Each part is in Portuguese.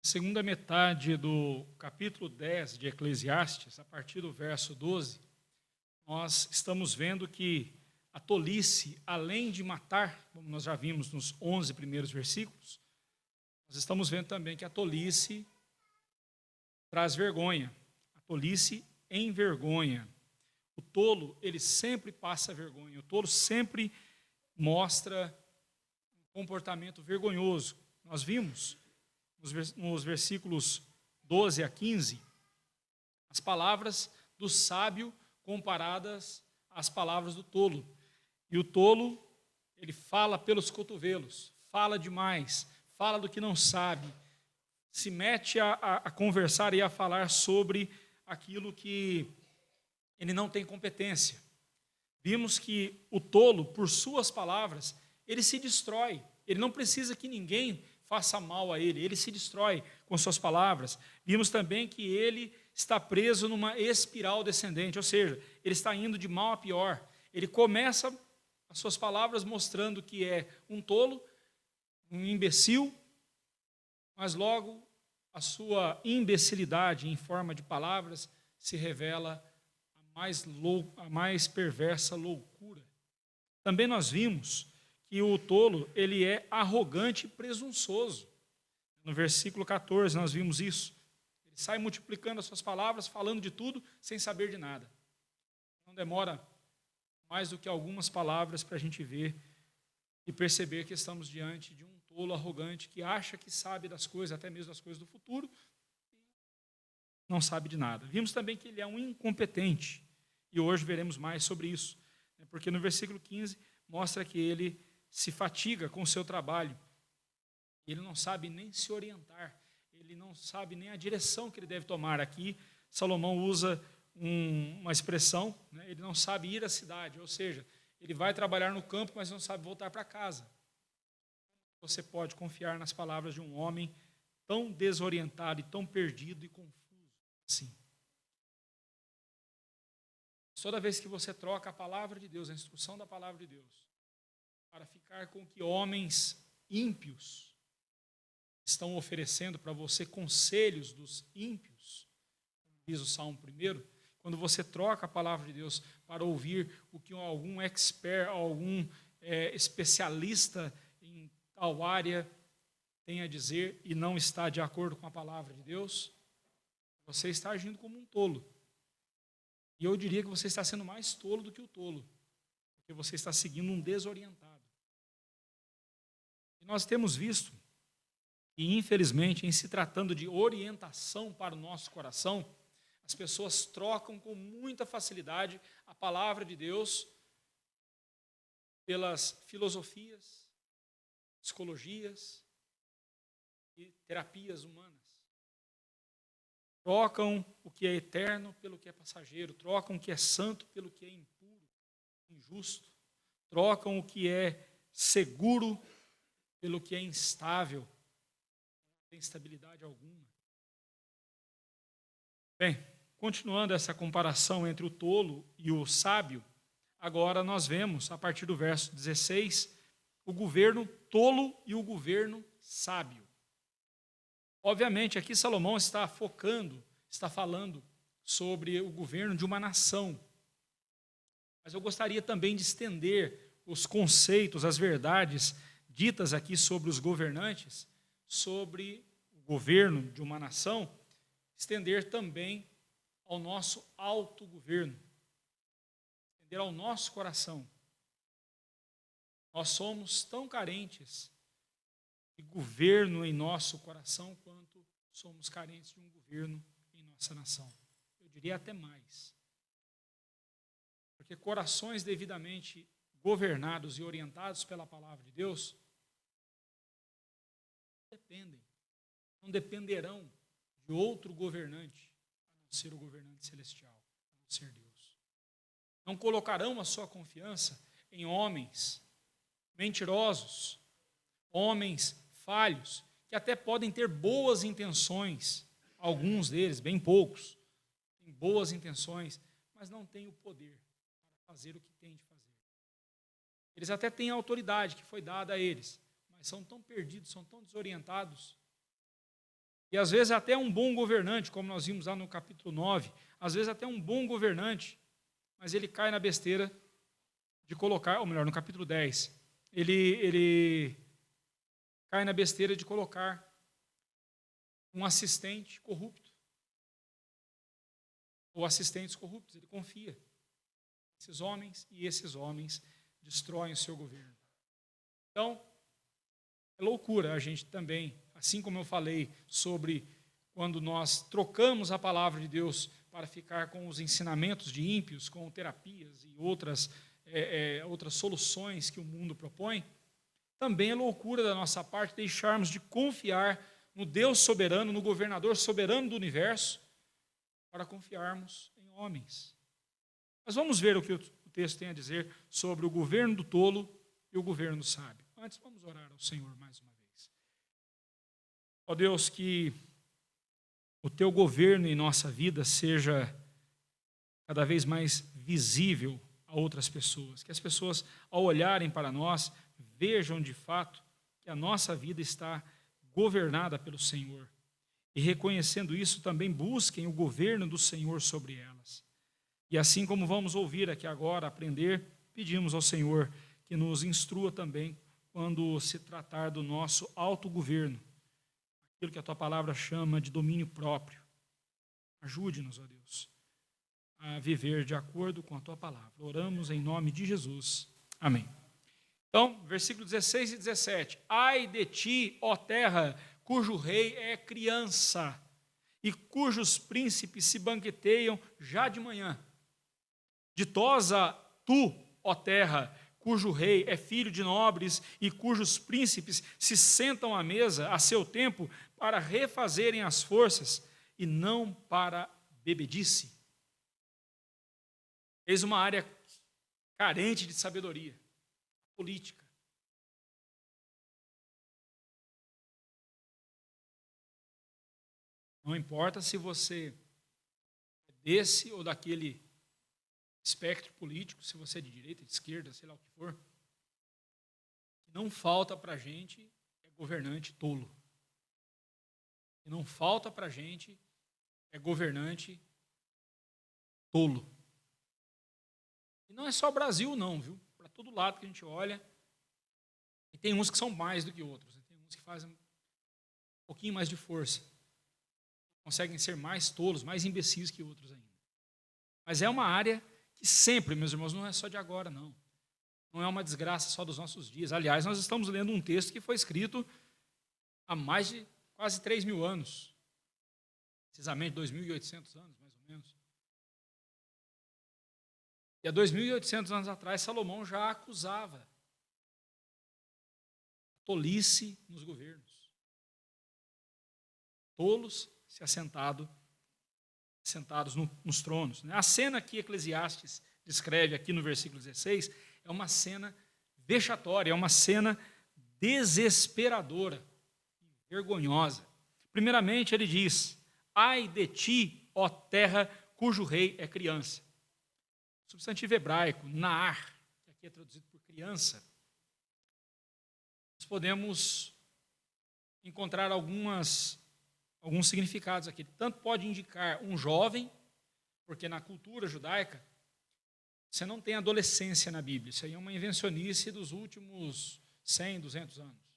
Segunda metade do capítulo 10 de Eclesiastes, a partir do verso 12, nós estamos vendo que a tolice, além de matar, como nós já vimos nos 11 primeiros versículos, nós estamos vendo também que a tolice traz vergonha. A tolice envergonha. O tolo, ele sempre passa vergonha. O tolo sempre mostra um comportamento vergonhoso. Nós vimos nos versículos 12 a 15 as palavras do sábio comparadas às palavras do tolo. E o tolo, ele fala pelos cotovelos, fala demais, fala do que não sabe, se mete a conversar e a falar sobre aquilo que ele não tem competência. Vimos que o tolo, por suas palavras, ele se destrói. Ele não precisa que ninguém faça mal a ele, ele se destrói com suas palavras. Vimos também que ele está preso numa espiral descendente, ou seja, ele está indo de mal a pior. Ele começa as suas palavras mostrando que é um tolo, um imbecil, mas logo a sua imbecilidade em forma de palavras se revela a mais perversa loucura. Também nós vimos que o tolo, ele é arrogante e presunçoso. No versículo 14 nós vimos isso. Ele sai multiplicando as suas palavras, falando de tudo, sem saber de nada. Não demora mais do que algumas palavras para a gente ver e perceber que estamos diante de um tolo arrogante que acha que sabe das coisas, até mesmo das coisas do futuro, e não sabe de nada. Vimos também que ele é um incompetente, e hoje veremos mais sobre isso, porque no versículo 15 mostra que ele se fatiga com o seu trabalho, ele não sabe nem se orientar, ele não sabe nem a direção que ele deve tomar. Aqui Salomão usa uma expressão, ele não sabe ir à cidade, ou seja, ele vai trabalhar no campo, mas não sabe voltar para casa. Você pode confiar nas palavras de um homem tão desorientado e tão perdido e confuso assim? Toda vez que você troca a palavra de Deus, a instrução da palavra de Deus, para ficar com que homens ímpios estão oferecendo para você, conselhos dos ímpios, como diz o Salmo 1, quando você troca a palavra de Deus para ouvir o que algum expert, algum especialista em tal área tem a dizer e não está de acordo com a palavra de Deus, você está agindo como um tolo. E eu diria que você está sendo mais tolo do que o tolo, porque você está seguindo um desorientado. E nós temos visto, e infelizmente, em se tratando de orientação para o nosso coração, as pessoas trocam com muita facilidade a palavra de Deus pelas filosofias, psicologias e terapias humanas. Trocam o que é eterno pelo que é passageiro, trocam o que é santo pelo que é impuro, injusto, trocam o que é seguro pelo que é instável, não tem estabilidade alguma. Bem, continuando essa comparação entre o tolo e o sábio, agora nós vemos, a partir do verso 16, o governo tolo e o governo sábio. Obviamente, aqui Salomão está falando sobre o governo de uma nação. Mas eu gostaria também de estender os conceitos, as verdades ditas aqui sobre os governantes, sobre o governo de uma nação, estender também ao nosso autogoverno, estender ao nosso coração. Nós somos tão carentes de governo em nosso coração quanto somos carentes de um governo em nossa nação. Eu diria até mais. Porque corações devidamente governados e orientados pela palavra de Deus não dependerão de outro governante, a não ser o governante celestial, a não ser Deus. Não colocarão a sua confiança em homens mentirosos, homens falhos, que até podem ter boas intenções, alguns deles, bem poucos, têm boas intenções, mas não têm o poder para fazer o que têm de fazer. Eles até têm a autoridade que foi dada a eles, mas são tão perdidos, são tão desorientados, E às vezes até um bom governante, como nós vimos lá no capítulo 9, às vezes até um bom governante, mas ele cai na besteira de colocar, ou melhor, no capítulo 10, ele cai na besteira de colocar um assistente corrupto, ou assistentes corruptos. Ele confia nesses homens, e esses homens destroem o seu governo. Então, é loucura a gente também, assim como eu falei sobre quando nós trocamos a palavra de Deus para ficar com os ensinamentos de ímpios, com terapias e outras soluções que o mundo propõe, também é loucura da nossa parte deixarmos de confiar no Deus soberano, no governador soberano do universo, para confiarmos em homens. Mas vamos ver o que o texto tem a dizer sobre o governo do tolo e o governo do sábio. Antes, vamos orar ao Senhor mais uma vez. Ó Deus, que o teu governo em nossa vida seja cada vez mais visível a outras pessoas, que as pessoas, ao olharem para nós, vejam de fato que a nossa vida está governada pelo Senhor. E reconhecendo isso, também busquem o governo do Senhor sobre elas. E assim como vamos ouvir aqui agora, aprender, pedimos ao Senhor que nos instrua também quando se tratar do nosso autogoverno, aquilo que a tua palavra chama de domínio próprio. Ajude-nos, ó Deus, a viver de acordo com a tua palavra. Oramos em nome de Jesus. Amém. Então, versículos 16 e 17. Ai de ti, ó terra, cujo rei é criança, e cujos príncipes se banqueteiam já de manhã. Ditosa tu, ó terra, cujo rei é filho de nobres, e cujos príncipes se sentam à mesa a seu tempo para refazerem as forças, e não para bebedice. Eis uma área carente de sabedoria política. Não importa se você é desse ou daquele espectro político, se você é de direita, de esquerda, sei lá o que for, o que não falta para a gente é governante tolo. O que não falta para a gente é governante tolo. E não é só o Brasil, não, viu? Para todo lado que a gente olha, e tem uns que são mais do que outros, né? Tem uns que fazem um pouquinho mais de força, conseguem ser mais tolos, mais imbecis que outros ainda. Mas é uma área que sempre, meus irmãos, não é só de agora, não. Não é uma desgraça só dos nossos dias. Aliás, nós estamos lendo um texto que foi escrito há mais de quase 3.000 anos, precisamente 2.800 anos, mais ou menos. E há 2.800 anos atrás, Salomão já acusava a tolice nos governos. Tolos se assentados nos tronos. A cena que Eclesiastes descreve aqui no versículo 16 é uma cena vexatória, é uma cena desesperadora, vergonhosa. Primeiramente, ele diz: ai de ti, ó terra, cujo rei é criança. O substantivo hebraico, naar, que aqui é traduzido por criança, nós podemos encontrar alguns significados aqui. Tanto pode indicar um jovem, porque na cultura judaica você não tem adolescência na Bíblia. Isso aí é uma invencionice dos últimos 100, 200 anos.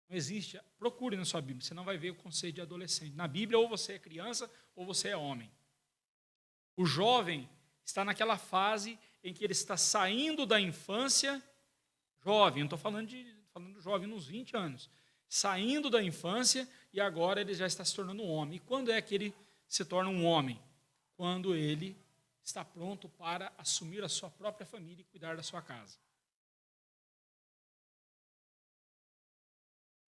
Não existe. Procure na sua Bíblia, você não vai ver o conceito de adolescente. Na Bíblia, ou você é criança, ou você é homem. O jovem está naquela fase em que ele está saindo da infância, jovem, não estou falando do jovem nos 20 anos, saindo da infância e agora ele já está se tornando um homem. E quando é que ele se torna um homem? Quando ele está pronto para assumir a sua própria família e cuidar da sua casa.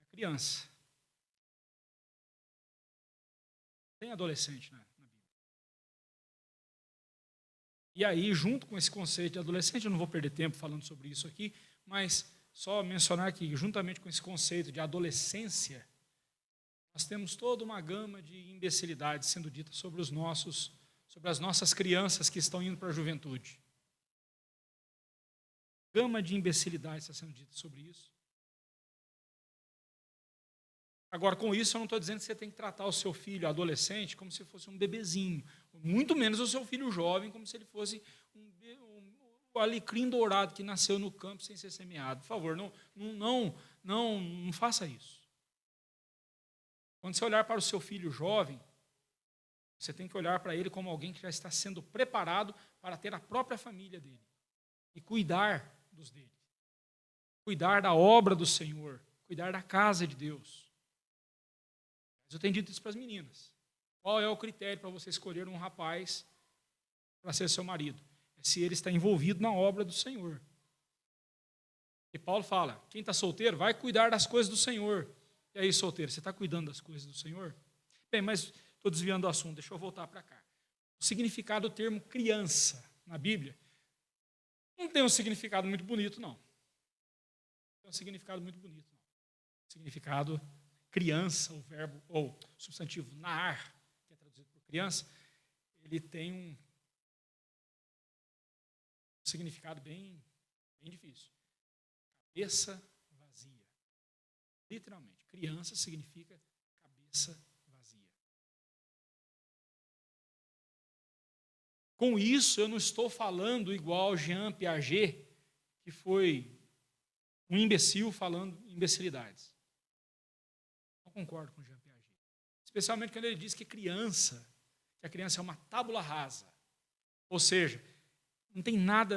É criança. Tem adolescente na Bíblia. E aí, junto com esse conceito de adolescente, eu não vou perder tempo falando sobre isso aqui, mas só mencionar que, juntamente com esse conceito de adolescência, nós temos toda uma gama de imbecilidades sendo ditas sobre as nossas crianças que estão indo para a juventude. Gama de imbecilidades está sendo dita sobre isso. Agora, com isso, eu não estou dizendo que você tem que tratar o seu filho adolescente como se fosse um bebezinho, muito menos o seu filho jovem como se ele fosse um alecrim dourado que nasceu no campo sem ser semeado. Por favor, não faça isso. Quando você olhar para o seu filho jovem, você tem que olhar para ele como alguém que já está sendo preparado para ter a própria família dele e cuidar dos dele, cuidar da obra do Senhor, cuidar da casa de Deus. Mas eu tenho dito isso para as meninas. Qual é o critério para você escolher um rapaz para ser seu marido? É se ele está envolvido na obra do Senhor. E Paulo fala, quem está solteiro vai cuidar das coisas do Senhor. E aí, solteiro, você está cuidando das coisas do Senhor? Bem, mas estou desviando do assunto, deixa eu voltar para cá. O significado do termo criança na Bíblia não tem um significado muito bonito, não. Tem um significado muito bonito, não. O significado criança, o verbo, ou o substantivo nar, que é traduzido por criança, ele tem um significado bem difícil. Cabeça vazia. Literalmente, criança significa cabeça vazia. Com isso, eu não estou falando igual Jean Piaget, que foi um imbecil falando imbecilidades. Não concordo com Jean Piaget. Especialmente quando ele diz que a criança é uma tábula rasa. Ou seja, não tem nada,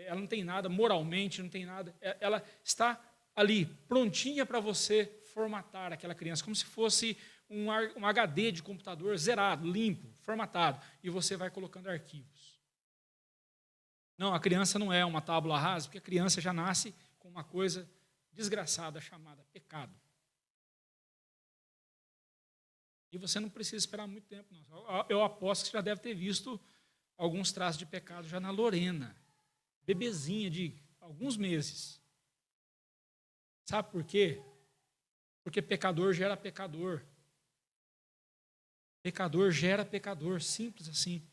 ela não tem nada moralmente, não tem nada, ela está ali, prontinha para você formatar aquela criança, como se fosse um HD de computador zerado, limpo, formatado, e você vai colocando arquivos. Não, a criança não é uma tábula rasa, porque a criança já nasce com uma coisa desgraçada chamada pecado. E você não precisa esperar muito tempo, não. Eu aposto que você já deve ter visto alguns traços de pecado já na Lorena, bebezinha de alguns meses. Sabe por quê? Porque pecador gera pecador. Pecador gera pecador, simples assim.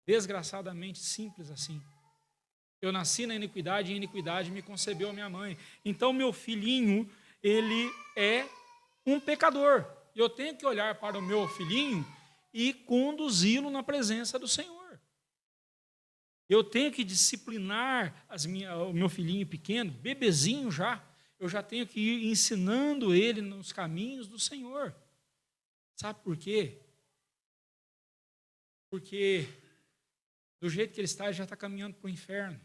Desgraçadamente simples assim. Eu nasci na iniquidade e em iniquidade me concebeu minha mãe. Então meu filhinho, ele é um pecador. Eu tenho que olhar para o meu filhinho e conduzi-lo na presença do Senhor. Eu tenho que disciplinar o meu filhinho pequeno, bebezinho já. Eu já tenho que ir ensinando ele nos caminhos do Senhor. Sabe por quê? Porque do jeito que ele está, ele já está caminhando para o inferno.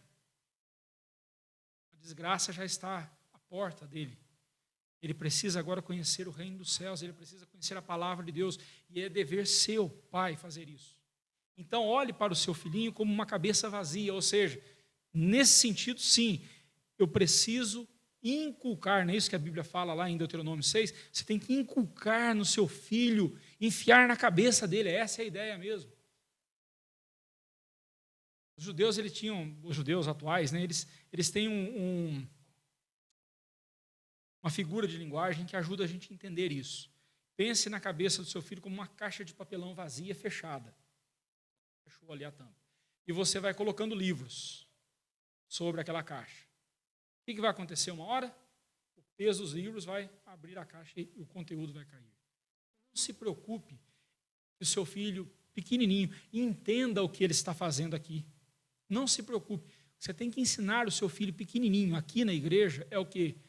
A desgraça já está à porta dele. Ele precisa agora conhecer o reino dos céus, ele precisa conhecer a palavra de Deus, e é dever seu, pai, fazer isso. Então, olhe para o seu filhinho como uma cabeça vazia, ou seja, nesse sentido, sim, eu preciso inculcar, não é isso que a Bíblia fala lá em Deuteronômio 6? Você tem que inculcar no seu filho, enfiar na cabeça dele, essa é a ideia mesmo. Os judeus, os judeus atuais, né, eles têm uma figura de linguagem que ajuda a gente a entender isso. Pense na cabeça do seu filho como uma caixa de papelão vazia, fechada. Fechou ali a tampa. E você vai colocando livros sobre aquela caixa. O que vai acontecer uma hora? O peso dos livros vai abrir a caixa e o conteúdo vai cair. Não se preocupe que o seu filho pequenininho entenda o que ele está fazendo aqui. Não se preocupe. Você tem que ensinar o seu filho pequenininho aqui na igreja é o quê?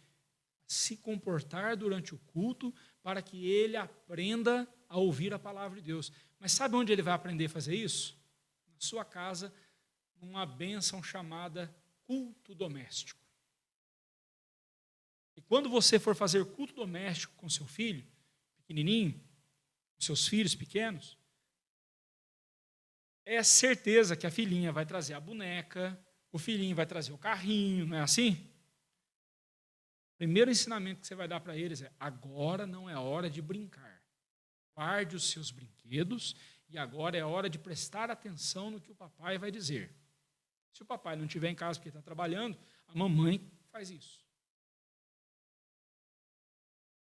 Se comportar durante o culto para que ele aprenda a ouvir a palavra de Deus. Mas sabe onde ele vai aprender a fazer isso? Na sua casa, numa bênção chamada culto doméstico. E quando você for fazer culto doméstico com seu filho, pequenininho, com seus filhos pequenos, é certeza que a filhinha vai trazer a boneca, o filhinho vai trazer o carrinho, não é assim? O primeiro ensinamento que você vai dar para eles é: agora não é hora de brincar. Guarde os seus brinquedos e agora é hora de prestar atenção no que o papai vai dizer. Se o papai não estiver em casa porque está trabalhando, a mamãe faz isso.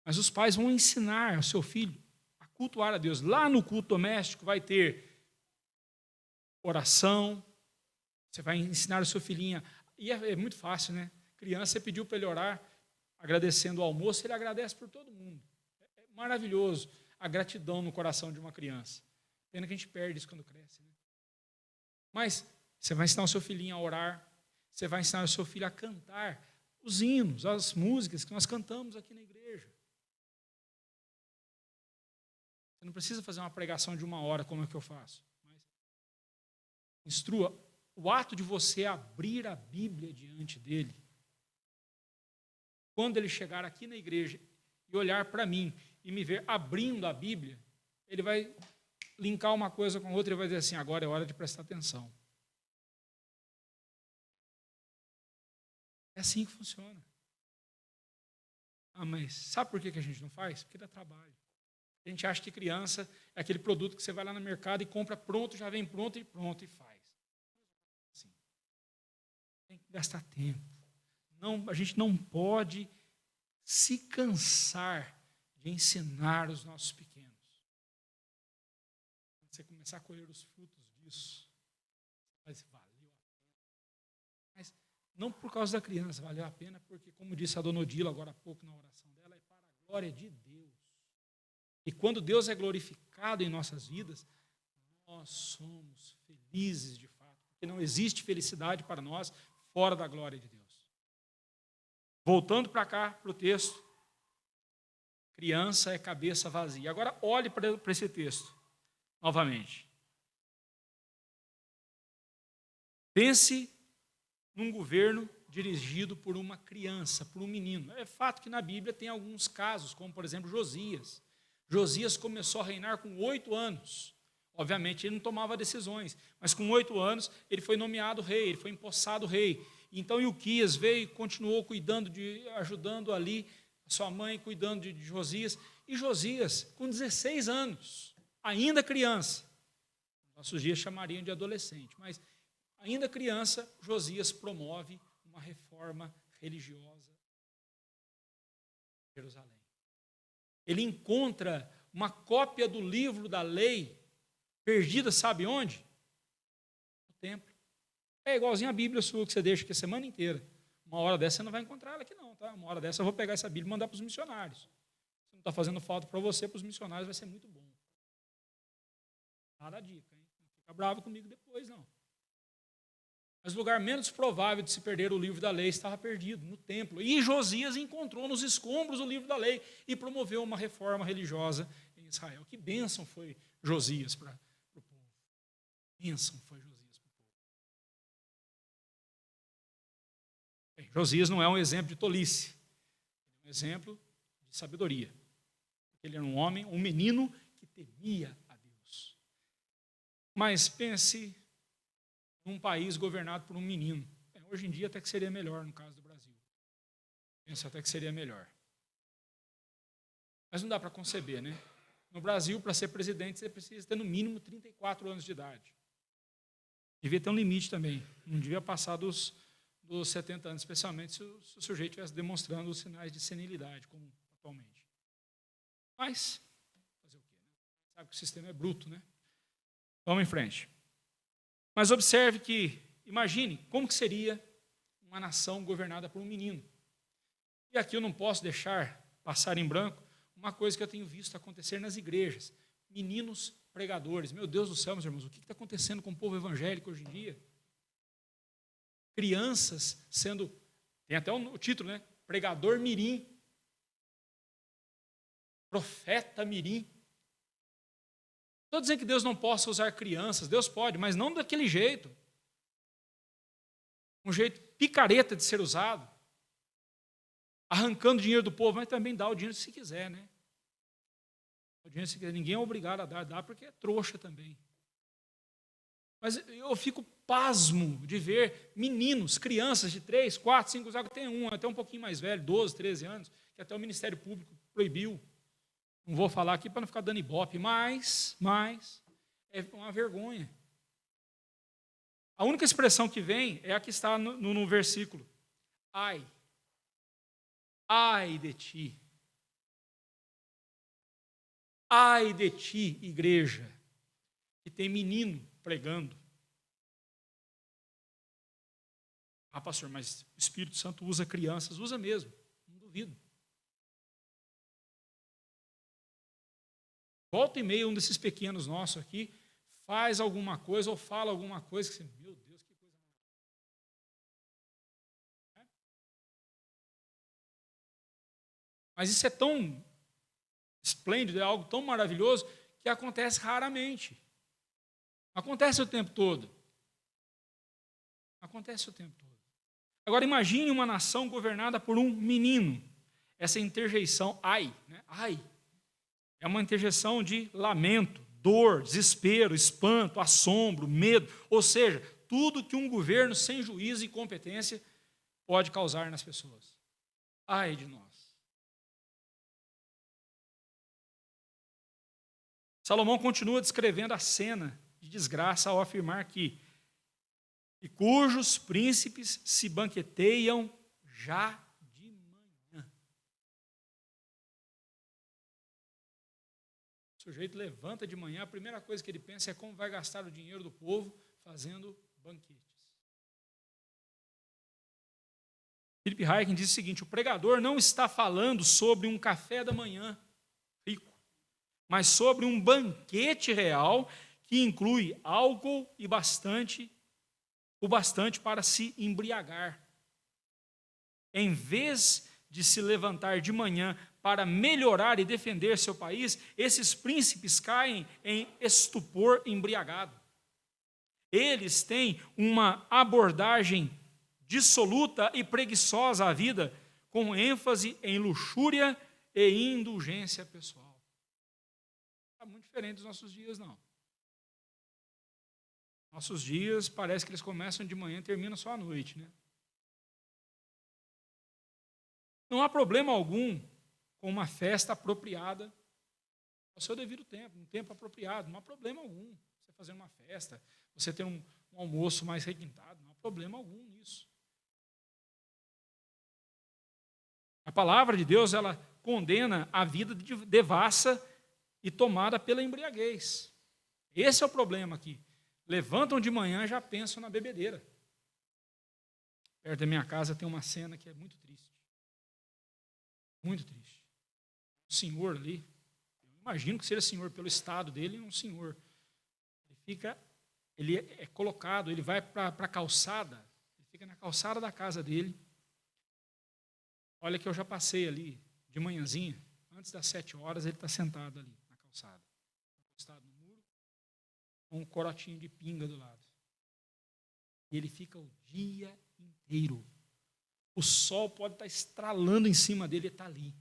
Mas os pais vão ensinar o seu filho a cultuar a Deus. Lá no culto doméstico vai ter oração, você vai ensinar o seu filhinho. E é muito fácil, né? Criança, você pediu para ele orar, agradecendo o almoço, ele agradece por todo mundo. Maravilhoso a gratidão no coração de uma criança. Pena que a gente perde isso quando cresce, né? Mas você vai ensinar o seu filhinho a orar, você vai ensinar o seu filho a cantar os hinos, as músicas que nós cantamos aqui na igreja. Você não precisa fazer uma pregação de 1 hora, como é que eu faço. Mas instrua. O ato de você abrir a Bíblia diante dele, quando ele chegar aqui na igreja e olhar para mim e me ver abrindo a Bíblia, ele vai linkar uma coisa com outra e vai dizer assim, agora é hora de prestar atenção. É assim que funciona. Ah, mas sabe por que a gente não faz? Porque dá trabalho. A gente acha que criança é aquele produto que você vai lá no mercado e compra pronto, já vem pronto e faz. Assim. Tem que gastar tempo. Não, a gente não pode se cansar de ensinar os nossos pequenos. Quando você começar a colher os frutos disso, vai dizer, valeu a pena. Mas não por causa da criança, valeu a pena, porque, como disse a dona Odila agora há pouco na oração dela, é para a glória de Deus. E quando Deus é glorificado em nossas vidas, nós somos felizes de fato, porque não existe felicidade para nós fora da glória de Deus. Voltando para cá, para o texto, criança é cabeça vazia. Agora olhe para esse texto, novamente. Pense num governo dirigido por uma criança, por um menino. É fato que na Bíblia tem alguns casos, como por exemplo Josias. Josias começou a reinar com 8 anos. Obviamente ele não tomava decisões, mas com 8 anos ele foi nomeado rei, ele foi empossado rei. Então Ilquias veio e continuou cuidando, ajudando ali a sua mãe, cuidando de Josias. E Josias, com 16 anos, ainda criança, nossos dias chamariam de adolescente, mas ainda criança, Josias promove uma reforma religiosa em Jerusalém. Ele encontra uma cópia do livro da lei perdida, sabe onde? No templo. É igualzinho a Bíblia sua que você deixa aqui a semana inteira. Uma hora dessa você não vai encontrar ela aqui não, tá? Uma hora dessa eu vou pegar essa Bíblia e mandar para os missionários. Se não está fazendo falta para você, para os missionários vai ser muito bom. Nada a dica, hein? Não fica bravo comigo depois, não. Mas o lugar menos provável de se perder o livro da lei estava perdido, no templo. E Josias encontrou nos escombros o livro da lei e promoveu uma reforma religiosa em Israel. Que bênção foi Josias para o povo. Bênção foi Josias para o povo. Bem, Josias não é um exemplo de tolice. É um exemplo de sabedoria. Ele era um homem, um menino que temia a Deus. Mas pense num país governado por um menino. Hoje em dia até que seria melhor no caso do Brasil. Penso até que seria melhor. Mas não dá para conceber, né? No Brasil, para ser presidente, você precisa ter no mínimo 34 anos de idade. Devia ter um limite também. Não devia passar dos 70 anos, especialmente se o sujeito estivesse demonstrando os sinais de senilidade, como atualmente. Mas, fazer o quê? Né? Sabe que o sistema é bruto, né? Vamos em frente. Mas observe que, imagine como que seria uma nação governada por um menino. E aqui eu não posso deixar passar em branco uma coisa que eu tenho visto acontecer nas igrejas. Meninos pregadores. Meu Deus do céu, meus irmãos, o que está acontecendo com o povo evangélico hoje em dia? Crianças sendo, tem até o título, né? Pregador mirim. Profeta mirim. Estou dizendo que Deus não possa usar crianças, Deus pode, mas não daquele jeito. Um jeito picareta de ser usado. Arrancando dinheiro do povo, mas também dá o dinheiro se quiser, né? O dinheiro se quiser, ninguém é obrigado a dar, dá porque é trouxa também. Mas eu fico pasmo de ver meninos, crianças de 3, 4, 5 anos, tem um até um pouquinho mais velho, 12, 13 anos, que até o Ministério Público proibiu. Não vou falar aqui para não ficar dando ibope, mas é uma vergonha. A única expressão que vem é a que está no versículo. Ai de ti. Ai de ti, igreja, que tem menino pregando. Ah, pastor, mas o Espírito Santo usa crianças, usa mesmo, não duvido. Volta e meia, um desses pequenos nossos aqui faz alguma coisa ou fala alguma coisa que você, meu Deus, que coisa. Mas isso é tão esplêndido, é algo tão maravilhoso que acontece raramente. Acontece o tempo todo. Acontece o tempo todo. Agora imagine uma nação governada por um menino. Essa interjeição, ai, né? Ai, é uma interjeição de lamento, dor, desespero, espanto, assombro, medo, ou seja, tudo que um governo sem juízo e competência pode causar nas pessoas. Ai de nós. Salomão continua descrevendo a cena de desgraça ao afirmar que e cujos príncipes se banqueteiam já de manhã. O sujeito levanta de manhã, a primeira coisa que ele pensa é como vai gastar o dinheiro do povo fazendo banquetes. Philip Hayek diz o seguinte: o pregador não está falando sobre um café da manhã rico, mas sobre um banquete real que inclui álcool e o bastante para se embriagar. Em vez de se levantar de manhã para melhorar e defender seu país, esses príncipes caem em estupor embriagado. Eles têm uma abordagem dissoluta e preguiçosa à vida, com ênfase em luxúria e indulgência pessoal. Está muito diferente dos nossos dias, não. Nossos dias parece que eles começam de manhã e terminam só à noite, né? Não há problema algum com uma festa apropriada ao seu devido tempo, um tempo apropriado. Não há problema algum você fazer uma festa, você ter um almoço mais requintado. Não há problema algum nisso. A palavra de Deus, ela condena a vida devassa e tomada pela embriaguez. Esse é o problema aqui. Levantam de manhã e já pensam na bebedeira. Perto da minha casa tem uma cena que é muito triste. Muito triste. O senhor ali, eu imagino que seja senhor pelo estado dele, um senhor. Ele é colocado, ele vai para a calçada, ele fica na calçada da casa dele. Olha que eu já passei ali de manhãzinha, antes das 7 horas, ele está sentado ali na calçada, encostado no muro, com um corotinho de pinga do lado. E ele fica o dia inteiro. O sol pode estar estralando em cima dele e está ali.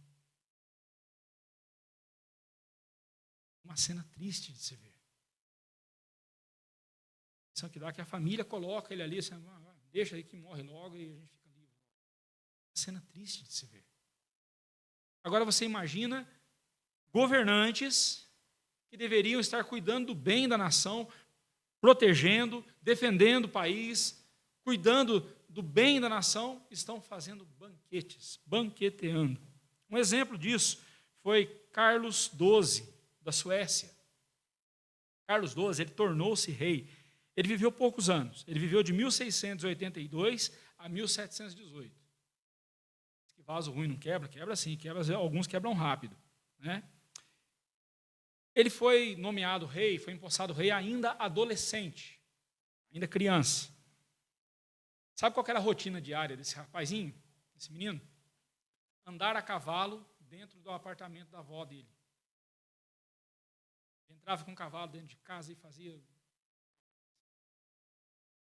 Uma cena triste de se ver. A impressão que dá que a família coloca ele ali, assim, deixa aí que morre logo e a gente fica livre. Uma cena triste de se ver. Agora você imagina governantes que deveriam estar cuidando do bem da nação, protegendo, defendendo o país, cuidando do bem da nação, estão fazendo banquetes, banqueteando. Um exemplo disso foi Carlos XII, da Suécia. Carlos XII, ele tornou-se rei. Ele viveu poucos anos. Ele viveu de 1682 a 1718. Que vaso ruim não quebra? Quebra sim, alguns quebram rápido, né? Ele foi nomeado rei, foi empossado rei ainda adolescente, ainda criança. Sabe qual era a rotina diária desse rapazinho, desse menino? Andar a cavalo dentro do apartamento da avó dele. Ele entrava com o cavalo dentro de casa e fazia.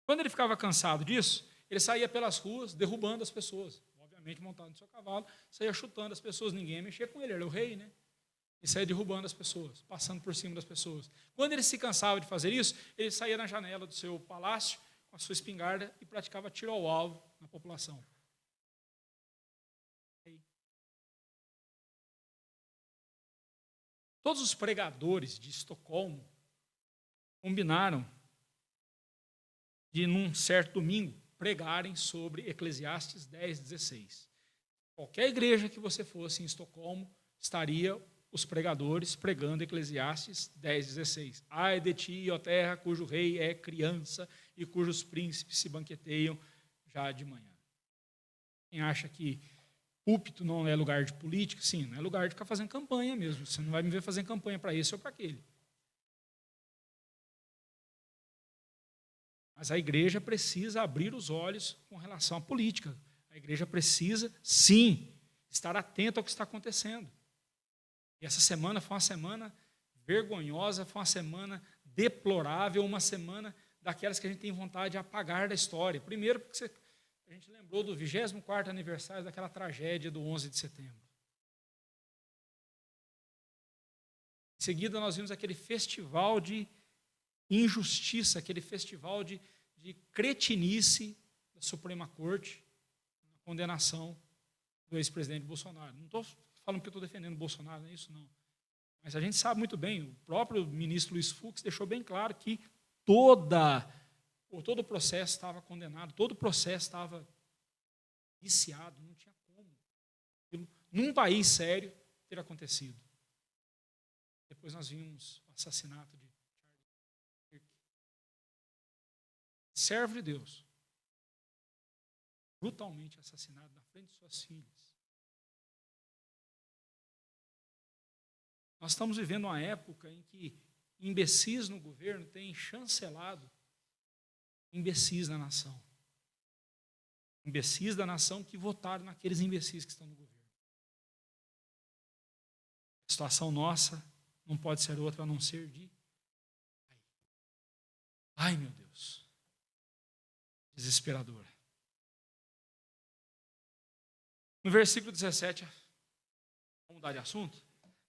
Quando ele ficava cansado disso, ele saía pelas ruas derrubando as pessoas. Obviamente, montado no seu cavalo, saía chutando as pessoas, ninguém ia mexer com ele, era o rei, né? E saía derrubando as pessoas, passando por cima das pessoas. Quando ele se cansava de fazer isso, ele saía na janela do seu palácio com a sua espingarda e praticava tiro ao alvo na população. Todos os pregadores de Estocolmo combinaram de, num certo domingo, pregarem sobre Eclesiastes 10:16. Qualquer igreja que você fosse em Estocolmo, estaria os pregadores pregando Eclesiastes 10:16. Ai de ti, ó terra, cujo rei é criança e cujos príncipes se banqueteiam já de manhã. Quem acha que púlpito não é lugar de política, sim, não é lugar de ficar fazendo campanha mesmo. Você não vai me ver fazendo campanha para esse ou para aquele. Mas a igreja precisa abrir os olhos com relação à política. A igreja precisa, sim, estar atenta ao que está acontecendo. E essa semana foi uma semana vergonhosa, foi uma semana deplorável, uma semana daquelas que a gente tem vontade de apagar da história. Primeiro, porque a gente lembrou do 24º aniversário daquela tragédia do 11 de setembro. Em seguida, nós vimos aquele festival de injustiça, aquele festival de cretinice da Suprema Corte, na condenação do ex-presidente Bolsonaro. Não estou falando que eu estou defendendo o Bolsonaro, não é isso não. Mas a gente sabe muito bem, o próprio ministro Luiz Fux deixou bem claro que todo o processo estava condenado, todo o processo estava viciado, não tinha como, num país sério, ter acontecido. Depois nós vimos o assassinato de Charlie Kirk, servo de Deus, brutalmente assassinado na frente de suas filhas. Nós estamos vivendo uma época em que imbecis no governo têm chancelado imbecis na nação. Imbecis da nação que votaram naqueles imbecis que estão no governo. A situação nossa não pode ser outra a não ser de ai, meu Deus, desesperadora. No versículo 17, vamos mudar de assunto?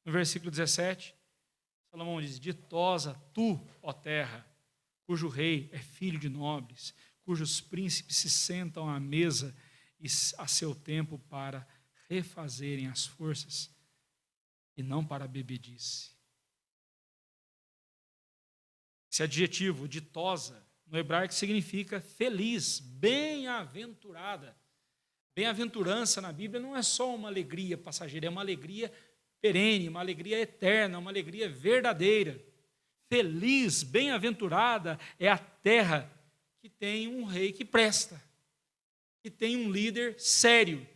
No versículo 17, Salomão diz: ditosa tu, ó terra, cujo rei é filho de nobres, cujos príncipes se sentam à mesa e a seu tempo para refazerem as forças e não para a bebedice. Esse adjetivo, ditosa, no hebraico significa feliz, bem-aventurada. Bem-aventurança na Bíblia não é só uma alegria passageira, é uma alegria perene, uma alegria eterna, uma alegria verdadeira. Feliz, bem-aventurada é a terra que tem um rei que presta, que tem um líder sério.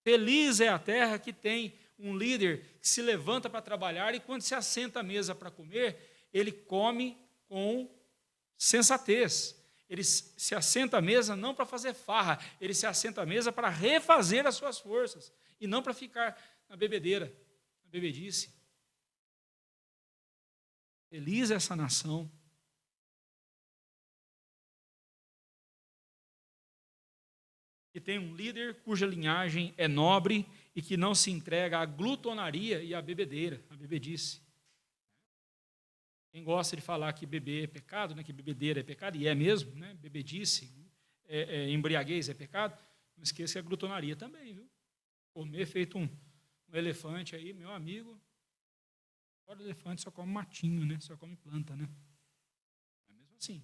Feliz é a terra que tem um líder que se levanta para trabalhar e quando se assenta à mesa para comer, ele come com sensatez. Ele se assenta à mesa não para fazer farra, ele se assenta à mesa para refazer as suas forças e não para ficar na bebedeira, na bebedice. Feliz é essa nação que tem um líder cuja linhagem é nobre e que não se entrega à glutonaria e à bebedeira, à bebedice. Quem gosta de falar que beber é pecado, né, que bebedeira é pecado, e é mesmo, né, bebedice, embriaguez é pecado, não esqueça que a glutonaria também, viu? Comer feito um elefante aí, meu amigo, fora do elefante só come matinho, né, só come planta, né? É mesmo assim.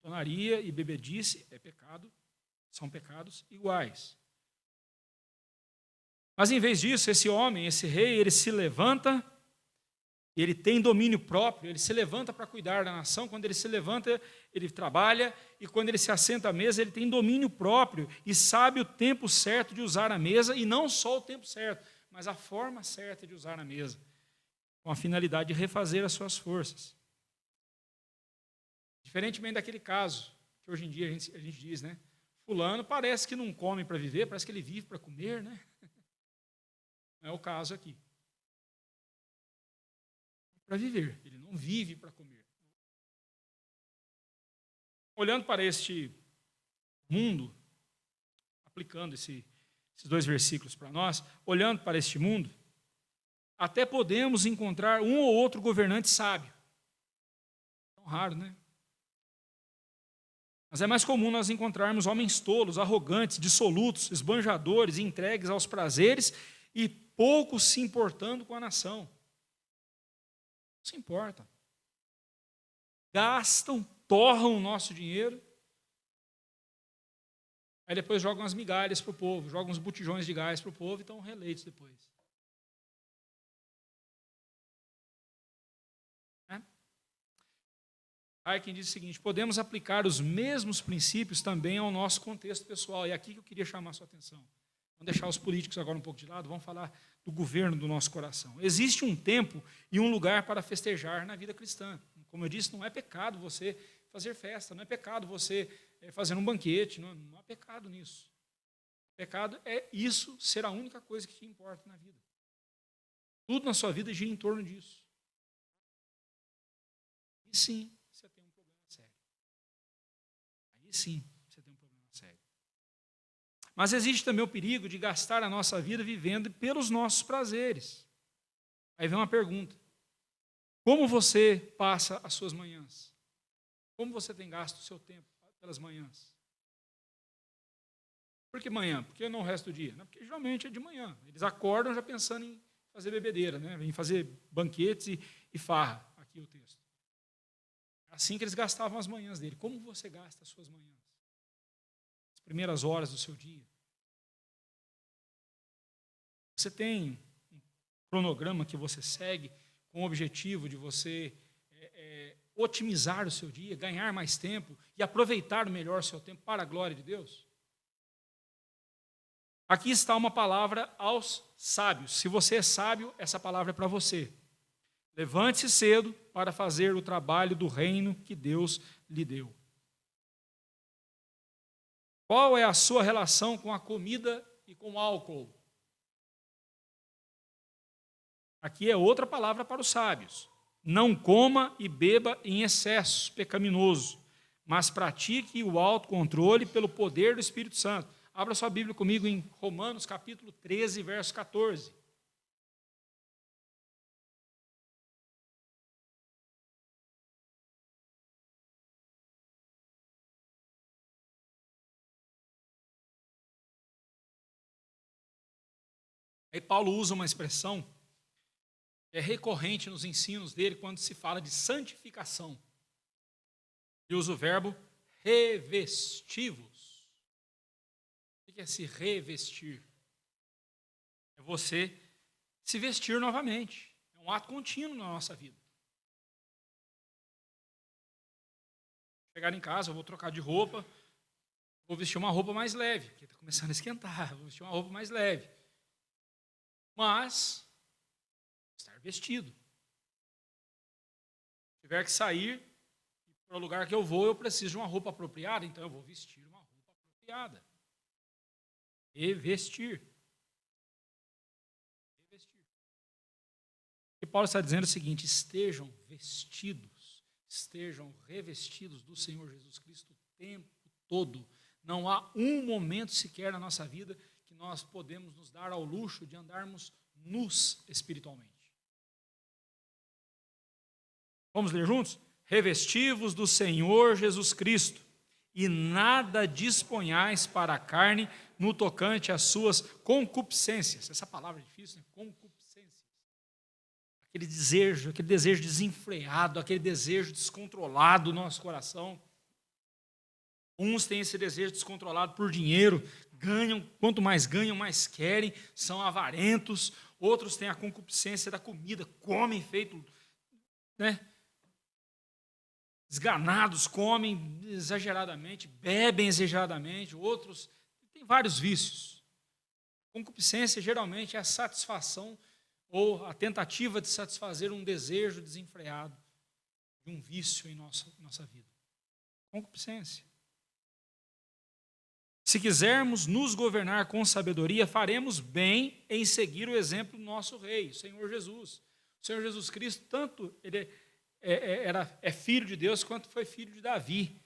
Glutonaria e bebedice é pecado, são pecados iguais. Mas em vez disso, esse homem, esse rei, ele se levanta, ele tem domínio próprio, ele se levanta para cuidar da nação, quando ele se levanta, ele trabalha, e quando ele se assenta à mesa, ele tem domínio próprio, e sabe o tempo certo de usar a mesa, e não só o tempo certo, mas a forma certa de usar a mesa, com a finalidade de refazer as suas forças. Diferentemente daquele caso, que hoje em dia a gente diz, né? Fulano parece que não come para viver, parece que ele vive para comer, né? Não é o caso aqui. Para viver, ele não vive para comer. Olhando para este mundo, aplicando esses dois versículos para nós, olhando para este mundo, até podemos encontrar um ou outro governante sábio. Tão raro, né? Mas é mais comum nós encontrarmos homens tolos, arrogantes, dissolutos, esbanjadores, entregues aos prazeres e pouco se importando com a nação. Não se importam. Gastam, torram o nosso dinheiro, aí depois jogam as migalhas para o povo, jogam os botijões de gás para o povo e estão reeleitos depois. Hayek diz o seguinte: podemos aplicar os mesmos princípios também ao nosso contexto pessoal. E é aqui que eu queria chamar a sua atenção. Vamos deixar os políticos agora um pouco de lado, vamos falar do governo do nosso coração. Existe um tempo e um lugar para festejar na vida cristã. Como eu disse, não é pecado você fazer festa, não é pecado você fazer um banquete, não há pecado nisso. Pecado é isso ser a única coisa que te importa na vida. Tudo na sua vida gira em torno disso. E sim, você tem um problema sério. Aí sim, você tem um problema sério. Mas existe também o perigo de gastar a nossa vida vivendo pelos nossos prazeres. Aí vem uma pergunta: como você passa as suas manhãs? Como você tem gasto o seu tempo pelas manhãs? Por que manhã? Porque não o resto do dia? Não, porque geralmente é de manhã. Eles acordam já pensando em fazer bebedeira, né? Em fazer banquetes e farra. Aqui o texto. É assim que eles gastavam as manhãs dele. Como você gasta as suas manhãs? As primeiras horas do seu dia? Você tem um cronograma que você segue com o objetivo de você otimizar o seu dia, ganhar mais tempo e aproveitar melhor o seu tempo para a glória de Deus? Aqui está uma palavra aos sábios. Se você é sábio, essa palavra é para você. Levante-se cedo para fazer o trabalho do reino que Deus lhe deu. Qual é a sua relação com a comida e com o álcool? Aqui é outra palavra para os sábios. Não coma e beba em excesso pecaminoso, mas pratique o autocontrole pelo poder do Espírito Santo. Abra sua Bíblia comigo em Romanos, capítulo 13, verso 14. Aí Paulo usa uma expressão que é recorrente nos ensinos dele quando se fala de santificação. Ele usa o verbo revesti-vos. O que é se revestir? É você se vestir novamente. É um ato contínuo na nossa vida. Chegar em casa, eu vou trocar de roupa, vou vestir uma roupa mais leve, porque está começando a esquentar, vou vestir uma roupa mais leve. Mas, estar vestido. Se tiver que sair para o lugar que eu vou, eu preciso de uma roupa apropriada, então eu vou vestir uma roupa apropriada. Revestir. Revestir. E Paulo está dizendo o seguinte: estejam vestidos, estejam revestidos do Senhor Jesus Cristo o tempo todo. Não há um momento sequer na nossa vida que nós podemos nos dar ao luxo de andarmos nus espiritualmente. Vamos ler juntos? Revesti-vos do Senhor Jesus Cristo, e nada disponhais para a carne no tocante às suas concupiscências. Essa palavra é difícil, né? Concupiscências. Aquele desejo desenfreado, aquele desejo descontrolado do nosso coração. Uns têm esse desejo descontrolado por dinheiro, quanto mais ganham, mais querem, são avarentos. Outros têm a concupiscência da comida, comem feito, né? Desganados, comem exageradamente, bebem exageradamente. Outros têm vários vícios. Concupiscência geralmente é a satisfação ou a tentativa de satisfazer um desejo desenfreado de um vício em nossa vida. Concupiscência. Se quisermos nos governar com sabedoria, faremos bem em seguir o exemplo do nosso Rei, o Senhor Jesus. O Senhor Jesus Cristo, tanto ele é filho de Deus, quanto foi filho de Davi.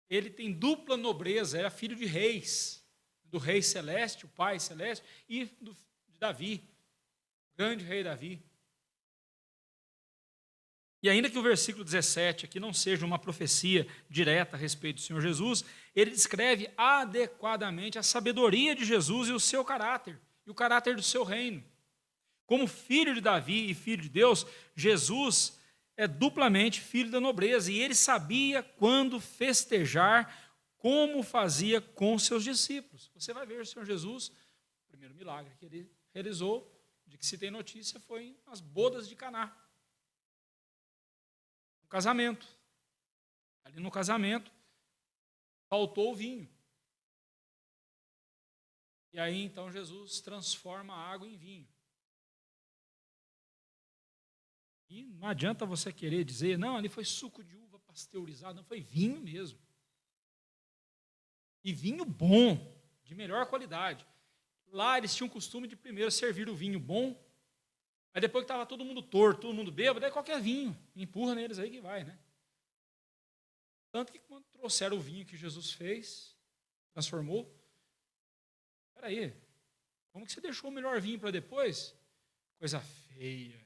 Ele tem dupla nobreza, era filho de reis, do rei celeste, o pai celeste, e de Davi, o grande rei Davi. E ainda que o versículo 17 aqui não seja uma profecia direta a respeito do Senhor Jesus, ele descreve adequadamente a sabedoria de Jesus e o seu caráter, e o caráter do seu reino. Como filho de Davi e filho de Deus, Jesus é duplamente filho da nobreza, e ele sabia quando festejar, como fazia com seus discípulos. Você vai ver o Senhor Jesus, o primeiro milagre que ele realizou, de que se tem notícia, foi nas bodas de Caná. Um casamento. Ali no casamento, faltou o vinho. E aí, então, Jesus transforma a água em vinho. E não adianta você querer dizer, não, ali foi suco de uva pasteurizado, não, foi vinho mesmo. E vinho bom, de melhor qualidade. Lá eles tinham o costume de primeiro servir o vinho bom, aí depois que estava todo mundo torto, todo mundo bêbado, daí qualquer vinho, empurra neles aí que vai, né? Tanto que quando trouxeram o vinho que Jesus fez, transformou, espera aí, como que você deixou o melhor vinho para depois? Coisa feia.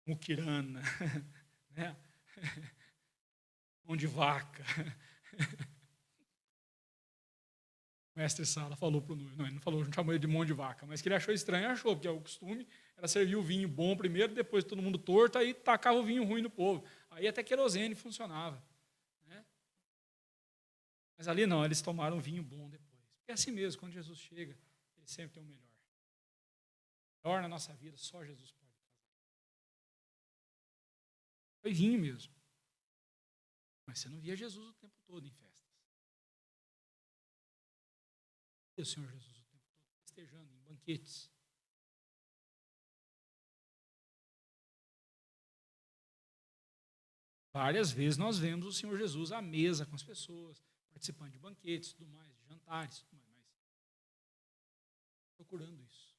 Muquirana, né? Mão de vaca. O mestre Sala falou para o noivo, não, ele não falou, não chamou ele de mão de vaca, mas que ele achou estranho, achou, porque o costume era servir o vinho bom primeiro, depois todo mundo torto, aí tacava o vinho ruim no povo. Aí até querosene funcionava. Né? Mas ali não, eles tomaram vinho bom depois. É assim mesmo, quando Jesus chega, ele sempre tem o melhor. O melhor na nossa vida, só Jesus pode fazer. Foi vinho mesmo. Mas você não via Jesus o tempo todo em festas. O Senhor Jesus o tempo todo festejando em banquetes. Várias vezes nós vemos o Senhor Jesus à mesa com as pessoas, participando de banquetes, tudo mais, de jantares, tudo mais, mas procurando isso.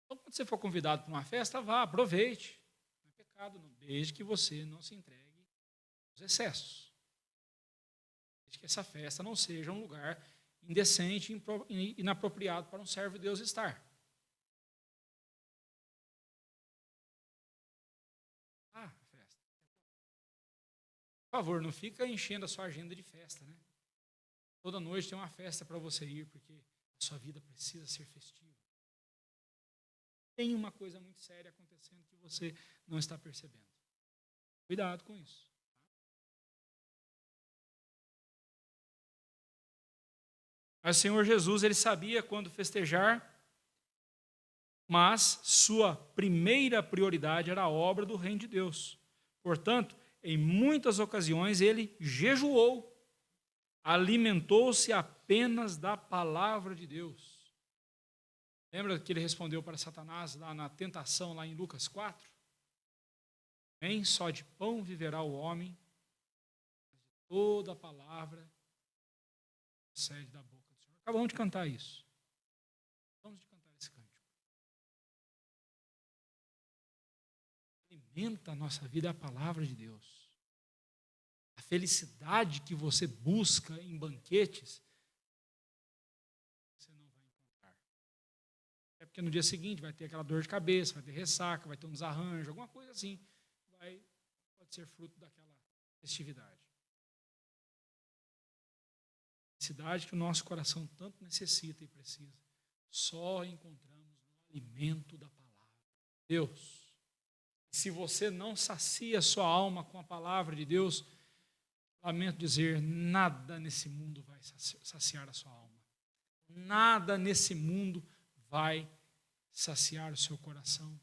Então, quando você for convidado para uma festa, vá, aproveite. Não é pecado, não, desde que você não se entregue aos excessos. Desde que essa festa não seja um lugar indecente e inapropriado para um servo de Deus estar. Festa. Por favor, não fica enchendo a sua agenda de festa, né? Toda noite tem uma festa para você ir, porque a sua vida precisa ser festiva. Tem uma coisa muito séria acontecendo que você não está percebendo. Cuidado com isso. Mas o Senhor Jesus, ele sabia quando festejar, mas sua primeira prioridade era a obra do reino de Deus. Portanto, em muitas ocasiões, ele jejuou, alimentou-se apenas da palavra de Deus. Lembra que ele respondeu para Satanás lá na tentação, lá em Lucas 4? Nem só de pão viverá o homem, mas de toda a palavra que procede da boca do Senhor. Acabamos de cantar isso. Vamos de cantar esse cântico. Alimenta a nossa vida a palavra de Deus. A felicidade que você busca em banquetes, você não vai encontrar. É porque no dia seguinte vai ter aquela dor de cabeça, vai ter ressaca, vai ter um desarranjo, alguma coisa assim. Pode ser fruto daquela festividade. Felicidade que o nosso coração tanto necessita e precisa. Só encontramos no alimento da palavra de Deus. Se você não sacia sua alma com a palavra de Deus, lamento dizer, nada nesse mundo vai saciar a sua alma. Nada nesse mundo vai saciar o seu coração.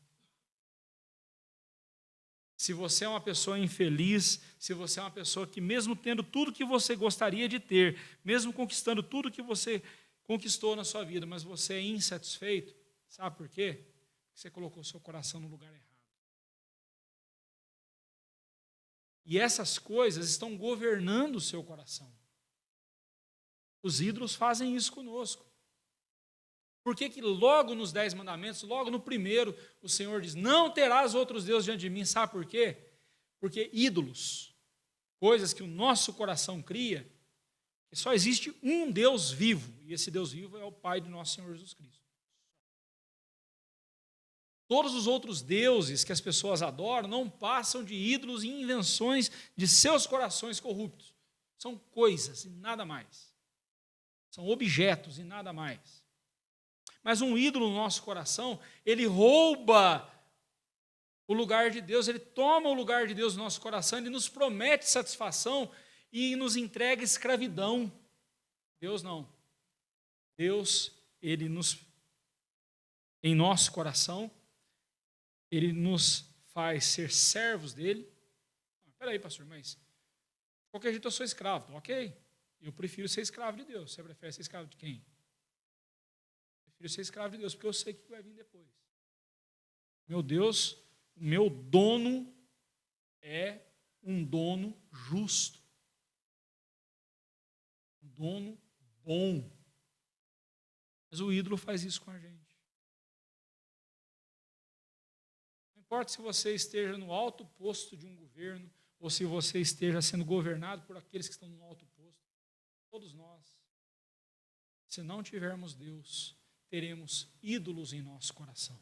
Se você é uma pessoa infeliz, se você é uma pessoa que mesmo tendo tudo que você gostaria de ter, mesmo conquistando tudo que você conquistou na sua vida, mas você é insatisfeito, sabe por quê? Porque você colocou seu coração no lugar errado. E essas coisas estão governando o seu coração. Os ídolos fazem isso conosco. Por que logo nos 10 mandamentos, logo no primeiro, o Senhor diz, não terás outros deuses diante de mim, sabe por quê? Porque ídolos, coisas que o nosso coração cria, só existe um Deus vivo, e esse Deus vivo é o Pai do nosso Senhor Jesus Cristo. Todos os outros deuses que as pessoas adoram não passam de ídolos e invenções de seus corações corruptos. São coisas e nada mais. São objetos e nada mais. Mas um ídolo no nosso coração, ele rouba o lugar de Deus, ele toma o lugar de Deus no nosso coração, ele nos promete satisfação e nos entrega escravidão. Deus não. Deus, em nosso coração, ele nos faz ser servos dele. Espera aí, pastor, mas de qualquer jeito eu sou escravo. Ok, eu prefiro ser escravo de Deus. Você prefere ser escravo de quem? Eu prefiro ser escravo de Deus, porque eu sei o que vai vir depois. Meu Deus, o meu dono é um dono justo. Um dono bom. Mas o ídolo faz isso com a gente. Não importa se você esteja no alto posto de um governo ou se você esteja sendo governado por aqueles que estão no alto posto. Todos nós, se não tivermos Deus, teremos ídolos em nosso coração.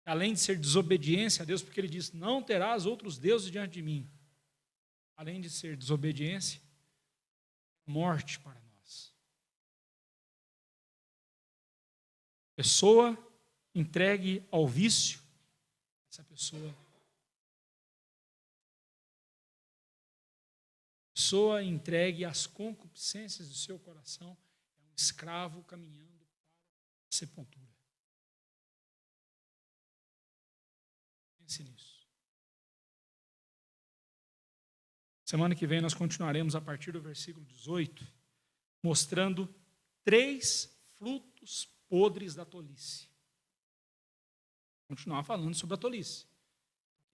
Além de ser desobediência a Deus, porque ele diz, não terás outros deuses diante de mim. Além de ser desobediência, morte para nós. Pessoa entregue ao vício, essa pessoa entregue às concupiscências do seu coração é um escravo caminhando para a sepultura. Pense nisso. Semana que vem nós continuaremos a partir do versículo 18, mostrando 3 frutos podres da tolice. Continuar falando sobre a tolice.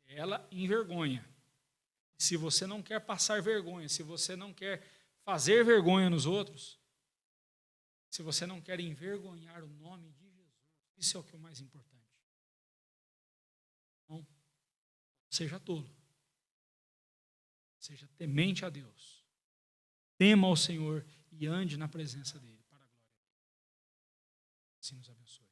Ela envergonha. Se você não quer passar vergonha, se você não quer fazer vergonha nos outros, se você não quer envergonhar o nome de Jesus, isso é o que é o mais importante. Não seja tolo. Seja temente a Deus. Tema ao Senhor e ande na presença dele, para a glória dele. Assim nos abençoe.